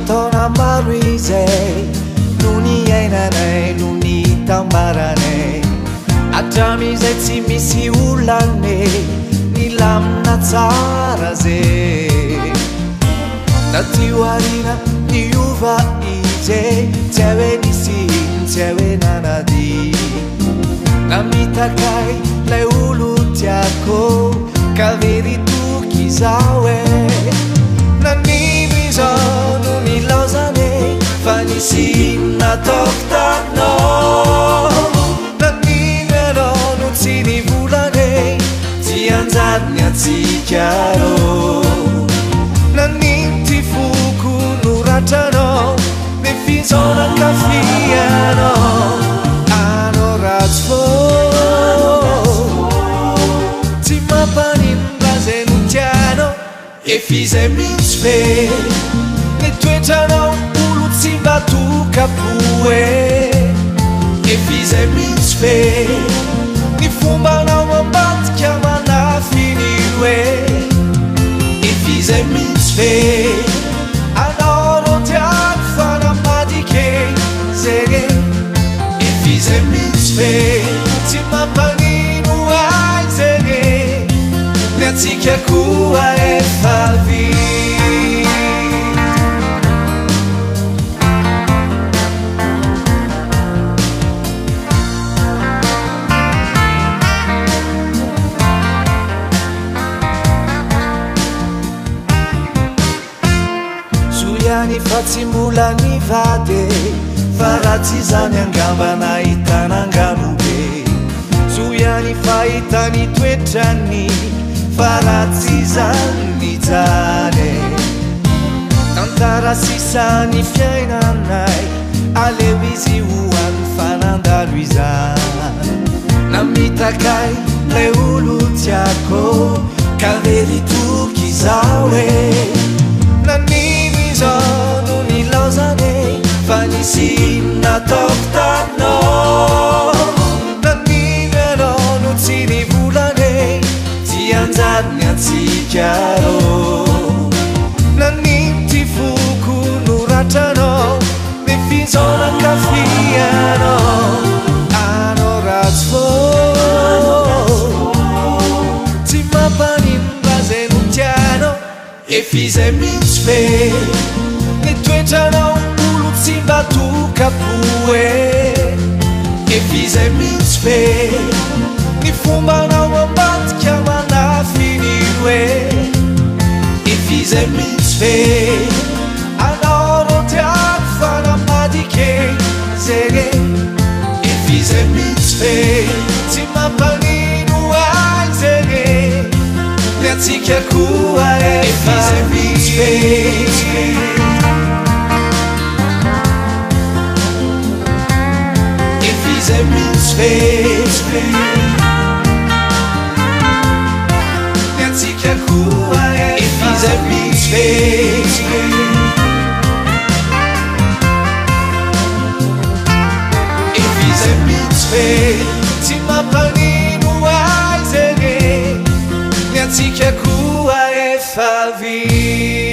Tona maruize Nuni ainanay Nuni tambarane Atramize tsy misy olane Nilamina tsara ze Natio arina niova ize Tsy hoe nisiny tsy hoe nanady Namitakay lay olo tiako Ka very toky zao e Nanino izao no nilaozane Fa nisy nataoko taminao Nanino ianao no tsy nivolane Tsy anjadiny atsika rô Nanino ty foko noratranao Ne fizonan-kafianao Anao ratsy fô Tsy mampanindra zay no tianao Efizay mitsy fe Ne toetranao olo tsy mba tokapo e Efizay mitsy fe Ny fombanao ambadika manafiny hoe Efizay mitsy fe Anao ro tiako fanamadike Zege Efizay mitsy fe Tsy mampanino ay zege Ny atsika koa efa vita Soiany fa tsy mbola nivady Fa ratsy zany angamba nahitana anganobe Soiany fa hitany toetrany Fa ratsy zany nijane Tantara sisany fiainanay Aleo izy hoany fanandalo izany Namitakay lay olo tiako Ka very toky zao e Nanino izao no nilaozane Fa nisy nataoko taminao Nanino ianao no tsy nivolane Tsy anjadiny atsika rô Nanino ty foko noratranao Ne fizonan-kafianao Anao ratsy fô Tsy mampanindra zay no tianao Efizay mitsy fe Ne toetranao olo tsy mba tokapo e Efizay mitsy fe Ny fombanao ambadika manafiny hoe Efizay mitsy fe Anao ro tiako fanamadike Zege Efizay mitsy fe Tsy mampanino ay zege Ny atsika koa efa mitsy fe Efizay mitsy fe Ny atsika koa efizay mitsy fe Efizay mitsy fe Tsy mampanino ay zege Ny atsika koa efa vita